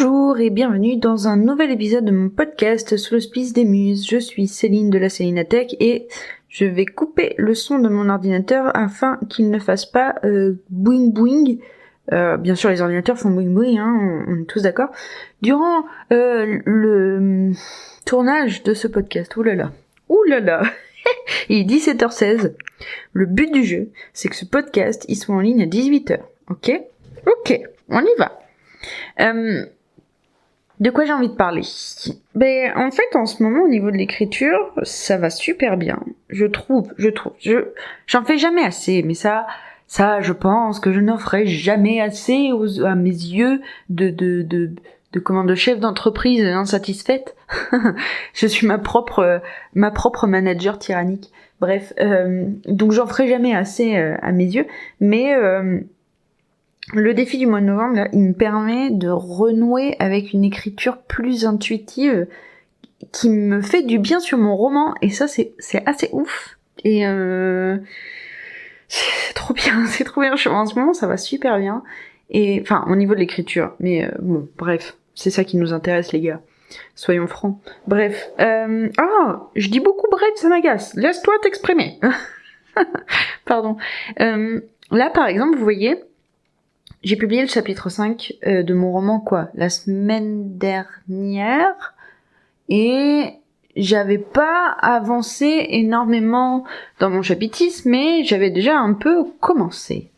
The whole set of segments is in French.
Bonjour et bienvenue dans un nouvel épisode de mon podcast sous l'auspice des Muses. Je suis Céline de la Célinatech et je vais couper le son de mon ordinateur afin qu'il ne fasse pas boing boing. Bien sûr les ordinateurs font boing boing, hein, on est tous d'accord. Durant le tournage de ce podcast, oulala, il est 17h16. Le but du jeu, c'est que ce podcast, il soit en ligne à 18h. Ok, on y va. De quoi j'ai envie de parler? En fait, en ce moment, au niveau de l'écriture, ça va super bien. Je trouve. J'en fais jamais assez, mais ça, je pense que je n'en ferai jamais assez à mes yeux de chef d'entreprise insatisfaite. Je suis ma propre manager tyrannique. Bref, donc j'en ferai jamais assez à mes yeux, mais le défi du mois de novembre, là, il me permet de renouer avec une écriture plus intuitive qui me fait du bien sur mon roman, et ça, c'est assez ouf. Et c'est trop bien. En ce moment, ça va super bien. Et enfin, au niveau de l'écriture. Mais bon, bref, c'est ça qui nous intéresse, les gars. Soyons francs. Bref. Je dis beaucoup bref, ça m'agace. Laisse-toi t'exprimer. Pardon. Là, par exemple, vous voyez, j'ai publié le chapitre 5 de mon roman, la semaine dernière, et j'avais pas avancé énormément dans mon chapitisme, mais j'avais déjà un peu commencé.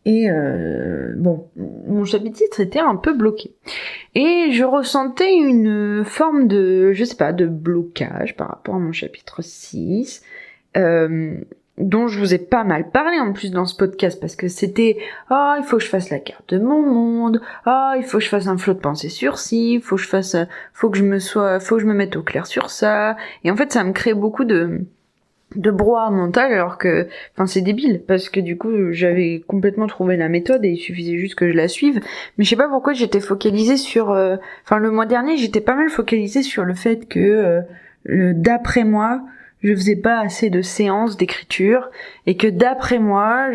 Et mon chapitre était un peu bloqué. Et je ressentais une forme de blocage par rapport à mon chapitre 6, dont je vous ai pas mal parlé en plus dans ce podcast, parce que c'était il faut que je fasse la carte de mon monde, il faut que je fasse un flot de pensée sur ci, faut que je me mette au clair sur ça, et en fait ça me crée beaucoup de brouhaha mental, alors que c'est débile, parce que du coup j'avais complètement trouvé la méthode et il suffisait juste que je la suive, mais je sais pas pourquoi j'étais focalisée sur le mois dernier j'étais pas mal focalisée sur le fait que d'après moi je faisais pas assez de séances d'écriture, et que d'après moi,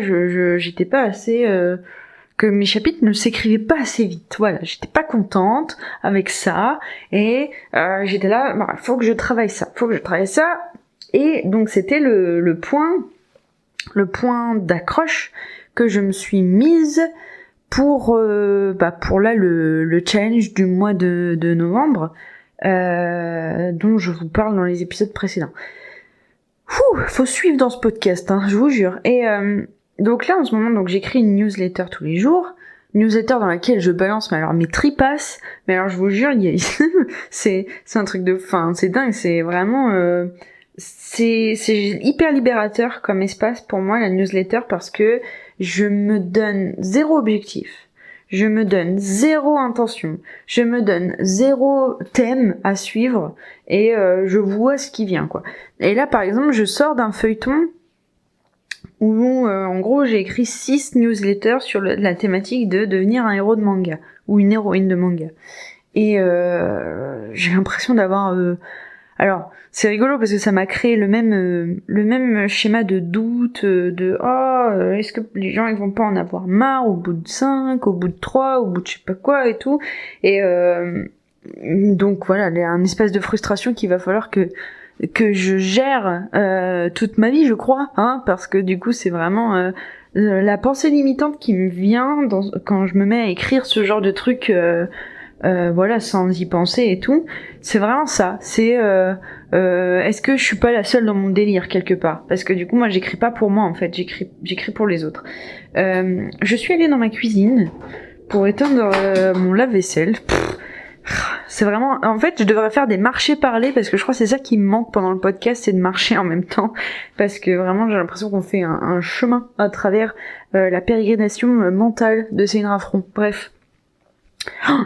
j'étais pas assez, que mes chapitres ne s'écrivaient pas assez vite. Voilà, j'étais pas contente avec ça, et j'étais là, faut que je travaille ça. Et donc c'était le point d'accroche que je me suis mise pour là le challenge du mois de novembre, dont je vous parle dans les épisodes précédents. Faut suivre dans ce podcast, je vous jure. Et donc là, en ce moment, j'écris une newsletter tous les jours, newsletter dans laquelle je balance mes tripasses. Mais alors, je vous jure, c'est un truc de c'est dingue, c'est vraiment c'est hyper libérateur comme espace pour moi, la newsletter, parce que je me donne zéro objectif. Je me donne zéro intention, je me donne zéro thème à suivre, et je vois ce qui vient, Et là, par exemple, je sors d'un feuilleton où, en gros, j'ai écrit 6 newsletters sur la thématique de devenir un héros de manga, ou une héroïne de manga. Et j'ai l'impression d'avoir... Alors, c'est rigolo parce que ça m'a créé le même schéma de doute, est-ce que les gens ils vont pas en avoir marre au bout de 5, au bout de 3, au bout de je sais pas quoi et tout. Et donc voilà, il y a un espace de frustration qu'il va falloir que je gère toute ma vie, je crois, parce que du coup c'est vraiment la pensée limitante qui me vient quand je me mets à écrire ce genre de truc. Sans y penser et tout, c'est vraiment ça, c'est est-ce que je suis pas la seule dans mon délire quelque part, parce que du coup moi j'écris pas pour moi en fait, j'écris pour les autres. Je suis allée dans ma cuisine pour éteindre mon lave-vaisselle. C'est vraiment, en fait je devrais faire des marchés parlés, parce que je crois que c'est ça qui me manque pendant le podcast, c'est de marcher en même temps, parce que vraiment j'ai l'impression qu'on fait un chemin à travers la pérégrination mentale de Céline Raffron. Bref,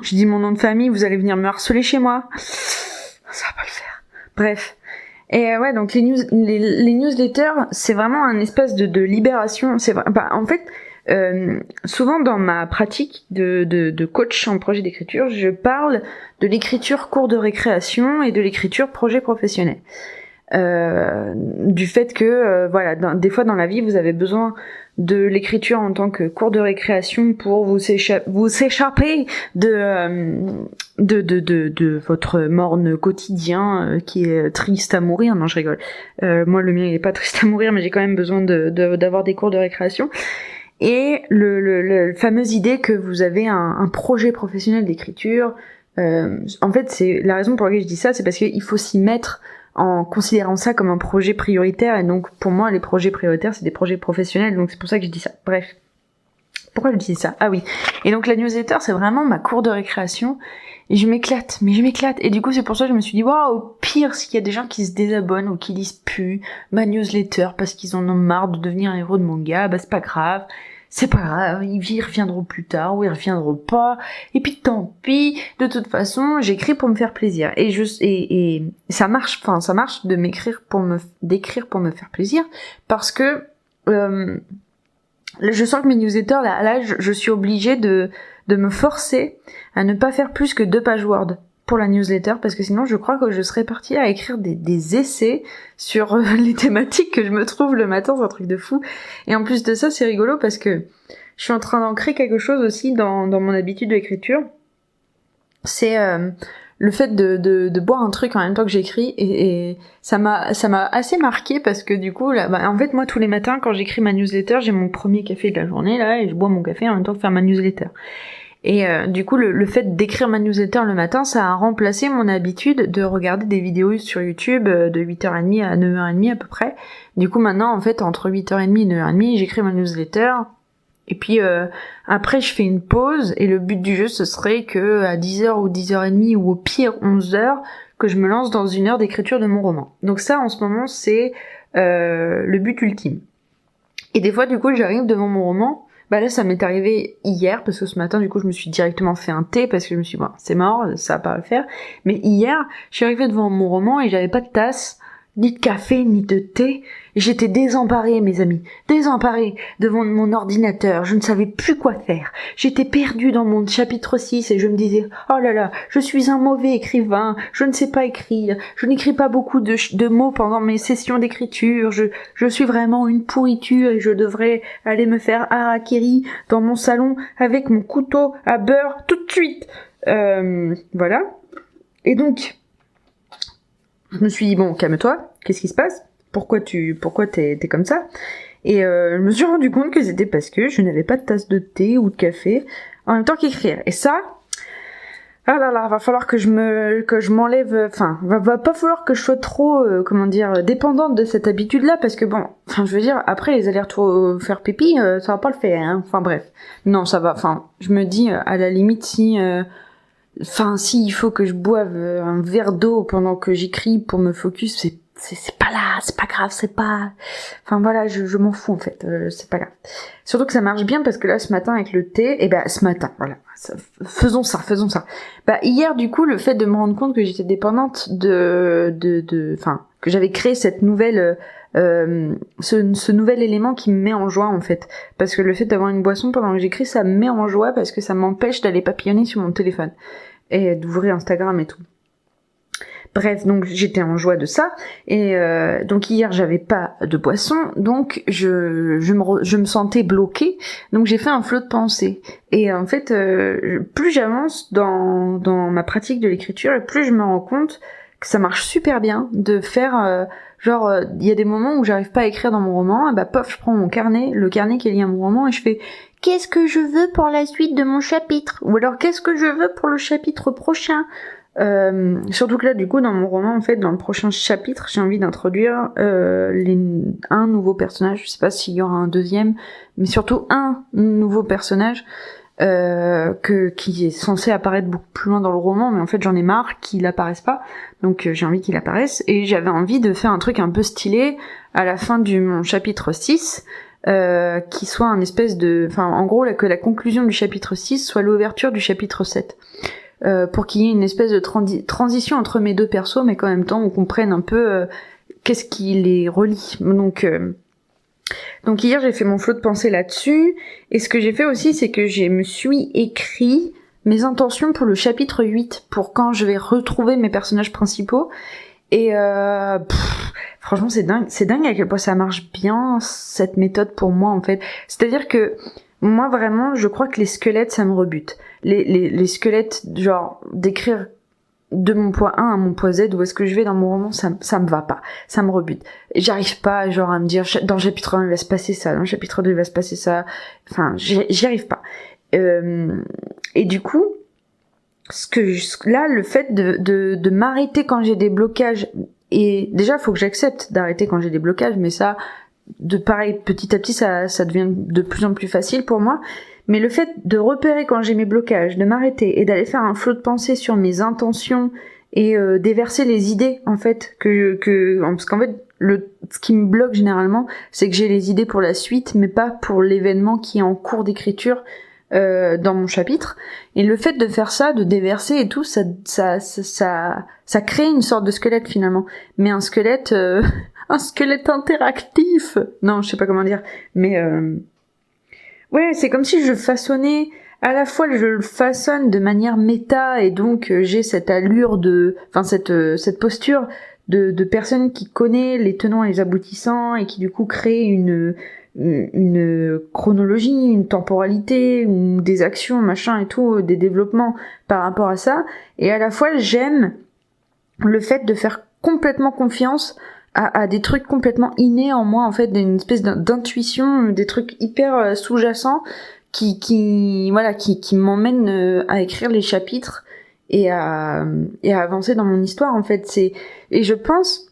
je dis mon nom de famille, vous allez venir me harceler chez moi. Ça va pas le faire. Bref. Et donc les newsletters, c'est vraiment un espace de libération. C'est en fait, souvent dans ma pratique de coach en projet d'écriture, je parle de l'écriture cours de récréation et de l'écriture projet professionnel. Du fait que des fois dans la vie vous avez besoin de l'écriture en tant que cours de récréation pour vous s'échapper de votre morne quotidien qui est triste à mourir. Non, je rigole. Moi, le mien il est pas triste à mourir, mais j'ai quand même besoin d'avoir des cours de récréation. Et la fameuse idée que vous avez un projet professionnel d'écriture. En fait, c'est la raison pour laquelle je dis ça, c'est parce qu'il faut s'y mettre en considérant ça comme un projet prioritaire, et donc pour moi les projets prioritaires c'est des projets professionnels, donc c'est pour ça que je dis ça. Bref, pourquoi je dis ça? Ah oui, et donc la newsletter c'est vraiment ma cour de récréation, et je m'éclate, et du coup c'est pour ça que je me suis dit waouh, au pire s'il y a des gens qui se désabonnent ou qui lisent plus ma newsletter parce qu'ils en ont marre de devenir un héros de manga, bah c'est pas grave, ils reviendront plus tard ou ils reviendront pas, et puis tant pis, de toute façon, j'écris pour me faire plaisir, et ça marche de d'écrire pour me faire plaisir, parce que je sens que mes newsletters, là je suis obligée de me forcer à ne pas faire plus que 2 pages Word pour la newsletter, parce que sinon je crois que je serais partie à écrire des essais sur les thématiques que je me trouve le matin, c'est un truc de fou. Et en plus de ça, c'est rigolo parce que je suis en train d'ancrer quelque chose aussi dans mon habitude d'écriture. C'est le fait de boire un truc en même temps que j'écris, et ça m'a assez marqué parce que du coup là, en fait moi tous les matins quand j'écris ma newsletter, j'ai mon premier café de la journée là, et je bois mon café en même temps que faire ma newsletter. Et du coup, le fait d'écrire ma newsletter le matin, ça a remplacé mon habitude de regarder des vidéos sur YouTube de 8h30 à 9h30 à peu près. Du coup, maintenant, en fait, entre 8h30 et 9h30, j'écris ma newsletter. Et puis après, je fais une pause. Et le but du jeu, ce serait que à 10h ou 10h30 ou au pire 11h, que je me lance dans 1 heure d'écriture de mon roman. Donc ça, en ce moment, c'est le but ultime. Et des fois, du coup, j'arrive devant mon roman. Bah là, ça m'est arrivé hier, parce que ce matin, du coup, je me suis directement fait un thé, parce que je me suis dit, bon, c'est mort, ça va pas le faire. Mais hier, je suis arrivée devant mon roman et j'avais pas de tasse, ni de café, ni de thé. J'étais désemparée, mes amis, désemparée devant mon ordinateur. Je ne savais plus quoi faire. J'étais perdue dans mon chapitre 6 et je me disais, oh là là, je suis un mauvais écrivain, je ne sais pas écrire, je n'écris pas beaucoup de mots pendant mes sessions d'écriture, je suis vraiment une pourriture et je devrais aller me faire harakiri dans mon salon avec mon couteau à beurre tout de suite. Voilà. Et donc, je me suis dit, bon, calme-toi, qu'est-ce qui se passe? Pourquoi t'es comme ça? Et je me suis rendu compte que c'était parce que je n'avais pas de tasse de thé ou de café en même temps qu'écrire. Et ça, ah là là, va falloir que je m'enlève, enfin, va pas falloir que je sois trop, dépendante de cette habitude-là, parce que bon, enfin, je veux dire, après les allers-retours faire pipi, ça va pas le faire, hein. Enfin bref. Non, ça va, enfin, je me dis, à la limite, si il faut que je boive un verre d'eau pendant que j'écris pour me focus, c'est pas là, c'est pas grave, c'est pas... Enfin voilà, je m'en fous en fait, c'est pas grave. Surtout que ça marche bien parce que là, ce matin avec le thé, ce matin, voilà, faisons ça. Bah hier, du coup, le fait de me rendre compte que j'étais dépendante que j'avais créé cette nouvelle... ce nouvel élément qui me met en joie en fait, parce que le fait d'avoir une boisson pendant que j'écris, ça me met en joie parce que ça m'empêche d'aller papillonner sur mon téléphone et d'ouvrir Instagram et tout. Bref, donc j'étais en joie de ça, et donc hier j'avais pas de boisson, donc je me sentais bloquée, donc j'ai fait un flot de pensée. Et en fait, plus j'avance dans ma pratique de l'écriture, et plus je me rends compte que ça marche super bien de faire il y a des moments où j'arrive pas à écrire dans mon roman, et je prends mon carnet, le carnet qui est lié à mon roman, et je fais qu'est-ce que je veux pour la suite de mon chapitre, ou alors qu'est-ce que je veux pour le chapitre prochain. Surtout que là, du coup, dans mon roman, en fait, dans le prochain chapitre, j'ai envie d'introduire un nouveau personnage. Je sais pas s'il y aura un deuxième, mais surtout un nouveau personnage qui est censé apparaître beaucoup plus loin dans le roman, mais en fait, j'en ai marre qu'il apparaisse pas. Donc, j'ai envie qu'il apparaisse, et j'avais envie de faire un truc un peu stylé à la fin mon chapitre 6. Qui soit un espèce de... Enfin, en gros, que la conclusion du chapitre 6 soit l'ouverture du chapitre 7. Pour qu'il y ait une espèce de transition entre mes deux persos, mais qu'en même temps on comprenne un peu qu'est-ce qui les relie. Donc hier j'ai fait mon flot de pensée là-dessus, et ce que j'ai fait aussi, c'est que je me suis écrit mes intentions pour le chapitre 8, pour quand je vais retrouver mes personnages principaux, Et franchement, c'est dingue à quel point ça marche bien, cette méthode pour moi, en fait. C'est-à-dire que moi, vraiment, je crois que les squelettes, ça me rebute. Les squelettes, genre, d'écrire de mon point A à mon point Z, où est-ce que je vais dans mon roman, ça me va pas. Ça me rebute. J'arrive pas, genre, à me dire, dans le chapitre 1, il va se passer ça, dans le chapitre 2, il va se passer ça. Enfin, j'y arrive pas. Et du coup, là, le fait de m'arrêter quand j'ai des blocages, et déjà, faut que j'accepte d'arrêter quand j'ai des blocages, mais ça, pareil, petit à petit, ça devient de plus en plus facile pour moi. Mais le fait de repérer quand j'ai mes blocages, de m'arrêter et d'aller faire un flot de pensée sur mes intentions et déverser les idées, en fait, parce qu'en fait, ce qui me bloque généralement, c'est que j'ai les idées pour la suite, mais pas pour l'événement qui est en cours d'écriture dans mon chapitre. Et le fait de faire ça, de déverser et tout, ça crée une sorte de squelette finalement. Mais un squelette interactif. Non, je sais pas comment dire. Mais ouais, c'est comme si je façonnais, à la fois je le façonne de manière méta et donc j'ai cette allure cette posture de personne qui connaît les tenants et les aboutissants et qui du coup crée une chronologie, une temporalité, ou des actions, machin et tout, des développements par rapport à ça. Et à la fois, j'aime le fait de faire complètement confiance à des trucs complètement innés en moi, en fait, d'une espèce d'intuition, des trucs hyper sous-jacents qui m'emmènent à écrire les chapitres et à avancer dans mon histoire, en fait. Et je pense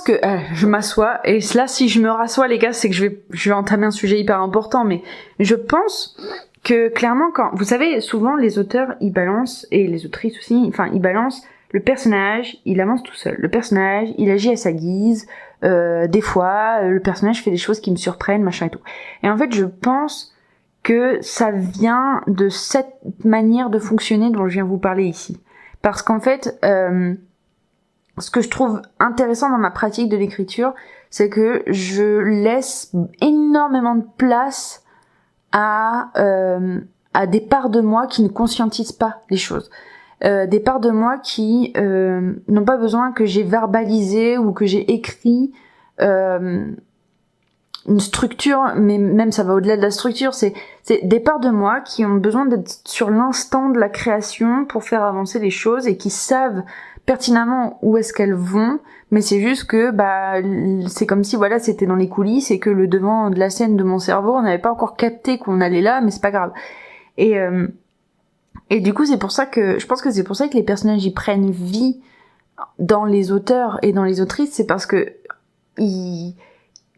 que je m'assois, et là, si je me rassois, les gars, c'est que je vais entamer un sujet hyper important, mais je pense que clairement, vous savez, souvent les auteurs, ils balancent, et les autrices aussi, enfin, ils balancent le personnage, il avance tout seul. Le personnage, il agit à sa guise. Des fois, le personnage fait des choses qui me surprennent, machin et tout. Et en fait, je pense que ça vient de cette manière de fonctionner dont je viens vous parler ici. Parce qu'en fait, ce que je trouve intéressant dans ma pratique de l'écriture, c'est que je laisse énormément de place à des parts de moi qui ne conscientisent pas les choses. Des parts de moi qui n'ont pas besoin que j'ai verbalisé ou que j'ai écrit une structure, mais même ça va au-delà de la structure, c'est des parts de moi qui ont besoin d'être sur l'instant de la création pour faire avancer les choses et qui savent pertinemment où est-ce qu'elles vont, mais c'est juste que c'est comme si voilà, c'était dans les coulisses et que le devant de la scène de mon cerveau, on n'avait pas encore capté qu'on allait là, mais c'est pas grave. Et du coup, je pense que c'est pour ça que les personnages y prennent vie dans les auteurs et dans les autrices, c'est parce que ils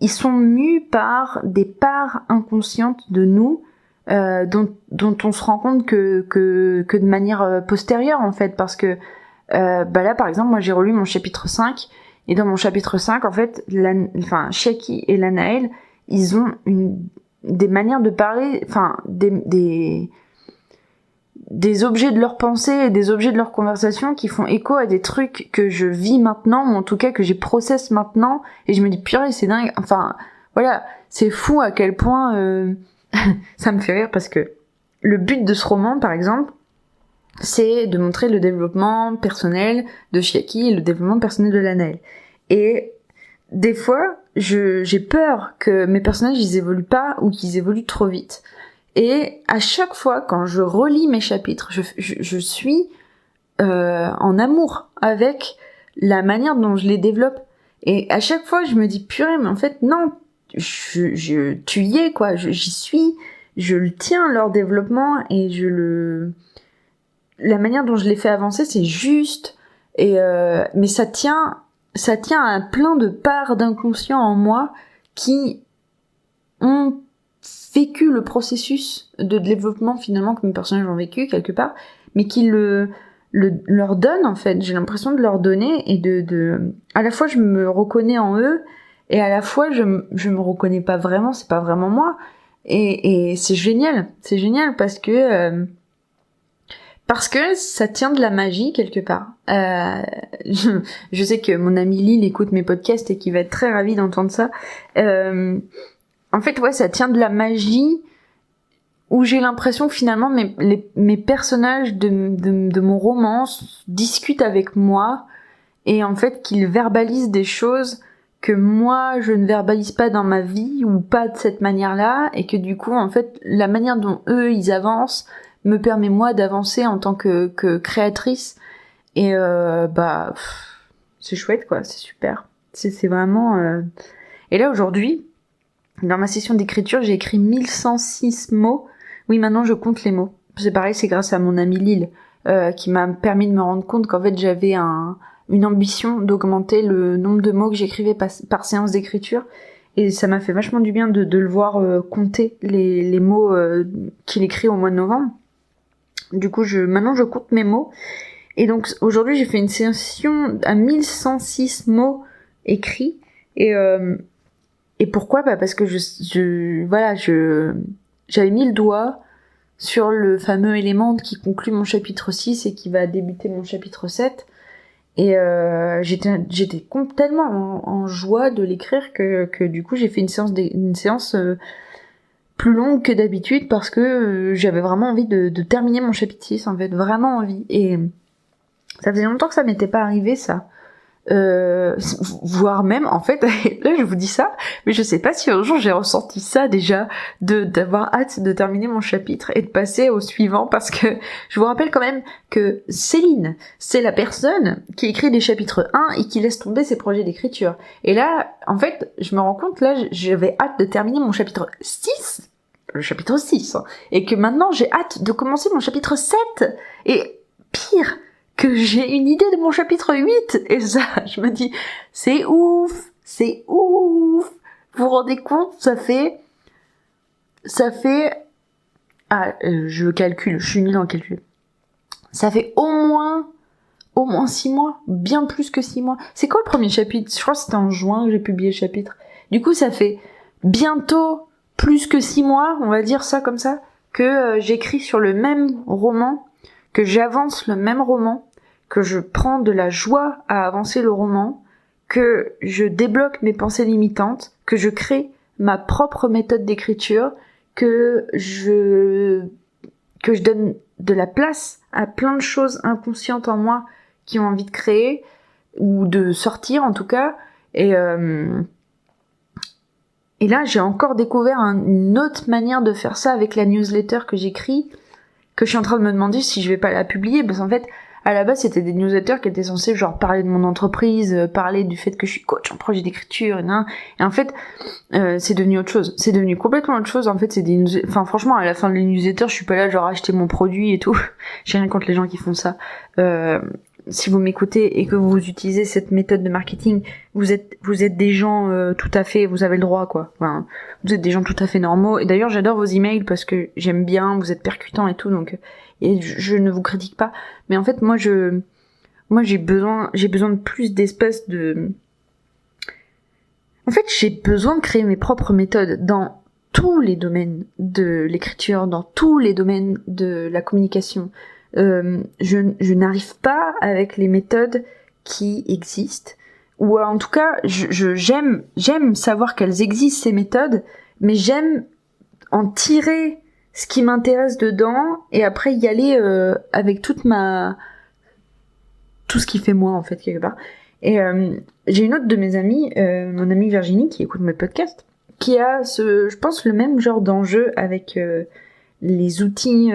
sont mus par des parts inconscientes de nous, dont on se rend compte que de manière postérieure, en fait, parce que là, par exemple, moi j'ai relu mon chapitre 5, et dans mon chapitre 5, en fait, Chiaki et Lanaël, ils ont des manières de parler, enfin, des objets de leur pensée et des objets de leur conversation qui font écho à des trucs que je vis maintenant, ou en tout cas que j'ai process maintenant, et je me dis purée, c'est dingue, enfin voilà, c'est fou à quel point ça me fait rire, parce que le but de ce roman, par exemple, c'est de montrer le développement personnel de Chiaki et le développement personnel de Lanaël. Et des fois, j'ai peur que mes personnages ils évoluent pas ou qu'ils évoluent trop vite. Et à chaque fois, quand je relis mes chapitres, je suis en amour avec la manière dont je les développe. Et à chaque fois, je me dis purée, mais en fait non, tu y es quoi, j'y suis, je le tiens leur développement et la manière dont je les fais avancer, c'est juste. Et mais ça tient à plein de parts d'inconscient en moi qui ont vécu le processus de développement finalement que mes personnages ont vécu quelque part, mais qui leur donne, en fait. J'ai l'impression de leur donner et à la fois je me reconnais en eux et à la fois je me reconnais pas vraiment, c'est pas vraiment moi, et c'est génial parce que ça tient de la magie quelque part. Je sais que mon ami Lille écoute mes podcasts et qu'il va être très ravi d'entendre ça. En fait, ouais, ça tient de la magie où j'ai l'impression que finalement mes personnages de mon roman discutent avec moi et en fait qu'ils verbalisent des choses que moi je ne verbalise pas dans ma vie ou pas de cette manière-là, et que du coup en fait la manière dont eux ils avancent me permet moi d'avancer en tant que créatrice, et c'est chouette quoi, c'est super, c'est vraiment Et là aujourd'hui dans ma session d'écriture j'ai écrit 1106 mots. Oui, maintenant je compte les mots, c'est pareil, c'est grâce à mon ami Lille qui m'a permis de me rendre compte qu'en fait j'avais une ambition d'augmenter le nombre de mots que j'écrivais par séance d'écriture, et ça m'a fait vachement du bien de le voir compter les mots qu'il écrit au mois de novembre. Du coup maintenant je compte mes mots, et donc aujourd'hui j'ai fait une session à 1106 mots écrits, et pourquoi ? Parce que j'avais mis le doigt sur le fameux élément qui conclut mon chapitre 6 et qui va débuter mon chapitre 7. Et j'étais tellement en joie de l'écrire que du coup j'ai fait une séance plus longue que d'habitude, parce que j'avais vraiment envie de terminer mon chapitre 6, en fait, vraiment envie. Et ça faisait longtemps que ça m'était pas arrivé, ça. Voire même, en fait, là je vous dis ça, mais je sais pas si un jour j'ai ressenti ça déjà, d'avoir hâte de terminer mon chapitre et de passer au suivant, parce que je vous rappelle quand même que Céline, c'est la personne qui écrit des chapitres 1 et qui laisse tomber ses projets d'écriture. Et là, en fait, je me rends compte, là, j'avais hâte de terminer mon chapitre 6, le chapitre 6, hein, et que maintenant j'ai hâte de commencer mon chapitre 7, et pire, que j'ai une idée de mon chapitre 8, et ça, je me dis, c'est ouf, vous vous rendez compte, ça fait, je calcule, je suis nulle en calcul, ça fait au moins 6 mois, bien plus que 6 mois, c'est quoi le premier chapitre? Je crois que c'était en juin que j'ai publié le chapitre, du coup ça fait bientôt plus que 6 mois, on va dire ça comme ça, que j'écris sur le même roman, que j'avance le même roman, que je prends de la joie à avancer le roman, que je débloque mes pensées limitantes, que je crée ma propre méthode d'écriture, que je donne de la place à plein de choses inconscientes en moi qui ont envie de créer, ou de sortir en tout cas, et là j'ai encore découvert une autre manière de faire ça avec la newsletter que j'écris, que je suis en train de me demander si je vais pas la publier, parce qu'en fait, à la base, c'était des newsletters qui étaient censés genre parler de mon entreprise, parler du fait que je suis coach en projet d'écriture, et en fait, c'est devenu autre chose. C'est devenu complètement autre chose. En fait, enfin, franchement, à la fin de les newsletters, je suis pas là genre acheter mon produit et tout. J'ai rien contre les gens qui font ça. Si vous m'écoutez et que vous utilisez cette méthode de marketing, vous êtes des gens tout à fait, vous avez le droit quoi. Enfin, vous êtes des gens tout à fait normaux. Et d'ailleurs, j'adore vos emails parce que j'aime bien, vous êtes percutants et tout, donc et je ne vous critique pas. Mais en fait, moi j'ai besoin de plus d'espace de. En fait, j'ai besoin de créer mes propres méthodes dans tous les domaines de l'écriture, dans tous les domaines de la communication. Je n'arrive pas avec les méthodes qui existent, ou en tout cas j'aime savoir qu'elles existent, ces méthodes, mais j'aime en tirer ce qui m'intéresse dedans et après y aller avec tout ce qui fait moi en fait quelque part. Et j'ai une autre de mes amies, mon amie Virginie qui écoute mes podcasts, qui a je pense le même genre d'enjeu avec les outils,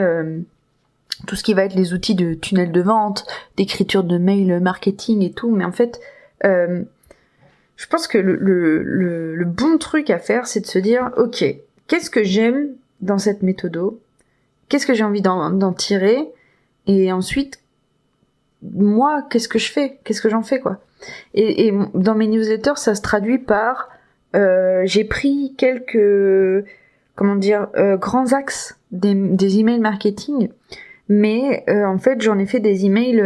tout ce qui va être les outils de tunnel de vente, d'écriture de mail marketing et tout, mais en fait, je pense que le bon truc à faire, c'est de se dire, ok, qu'est-ce que j'aime dans cette méthode, qu'est-ce que j'ai envie d'en tirer, et ensuite, moi, qu'est-ce que je fais, qu'est-ce que j'en fais, quoi. Et dans mes newsletters, ça se traduit par, j'ai pris quelques, grands axes des emails marketing, mais en fait j'en ai fait des emails,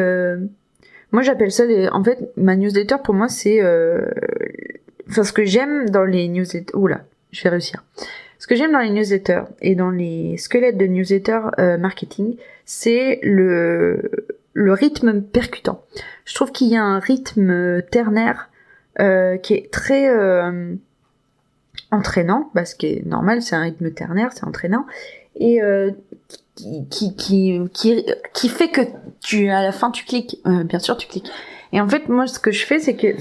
moi j'appelle ça en fait ma newsletter pour moi c'est ce que j'aime dans les newsletters, je vais réussir, ce que j'aime dans les newsletters et dans les squelettes de newsletter marketing, c'est le rythme percutant. Je trouve qu'il y a un rythme ternaire qui est très entraînant, ce qui est normal, c'est un rythme ternaire, c'est entraînant, et qui fait que à la fin tu cliques, bien sûr tu cliques, Et en fait, moi, ce que j'ai fait, c'est que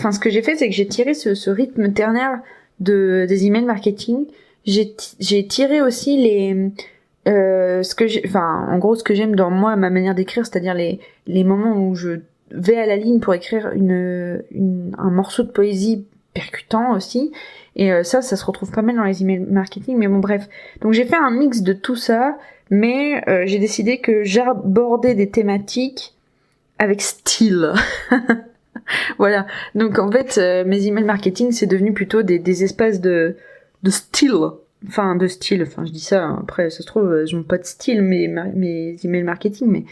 j'ai tiré ce rythme ternaire des emails marketing. J'ai tiré aussi en gros, ce que j'aime dans moi, ma manière d'écrire, c'est-à-dire les moments où je vais à la ligne pour écrire un morceau de poésie percutant aussi. Et ça se retrouve pas mal dans les emails marketing, mais bon, bref. Donc j'ai fait un mix de tout ça, mais j'ai décidé que j'abordais des thématiques avec style. Voilà. Donc en fait, mes emails marketing, c'est devenu plutôt des espaces de style. Enfin, de style. Enfin, je dis ça, hein. Après, ça se trouve, je n'ai pas de style, mes emails marketing,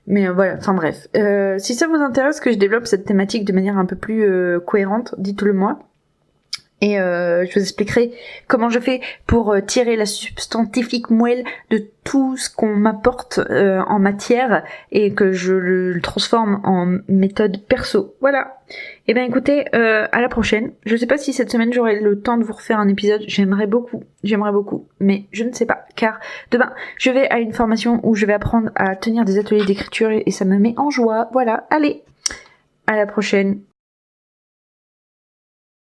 mais voilà. Enfin bref. Si ça vous intéresse que je développe cette thématique de manière un peu plus cohérente, dites-le moi. Et je vous expliquerai comment je fais pour tirer la substantifique moelle de tout ce qu'on m'apporte en matière et que je le transforme en méthode perso. Voilà. Et ben écoutez, à la prochaine. Je sais pas si cette semaine j'aurai le temps de vous refaire un épisode. J'aimerais beaucoup, mais je ne sais pas, car demain je vais à une formation où je vais apprendre à tenir des ateliers d'écriture et ça me met en joie. Voilà. Allez, à la prochaine.